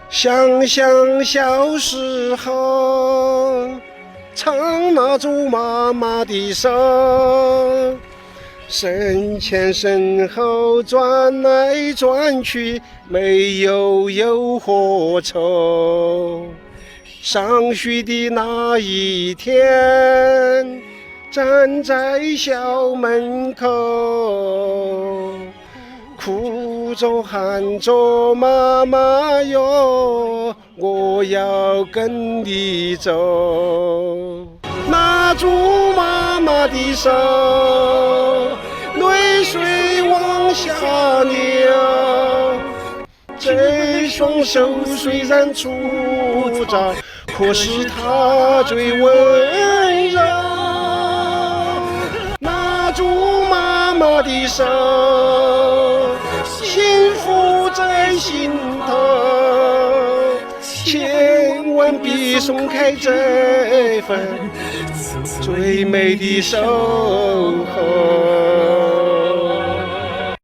想想小时候，常拿住妈妈的手，身前身后转来转去，没有忧或愁。上学的那一天，站在校门口，哭着喊着妈妈哟，我要跟你走。拿住妈妈的手，泪水往下流。这双手虽然粗糙，可是它最温柔。拿住妈妈的手，幸福在心头，千万别松开这份最美的手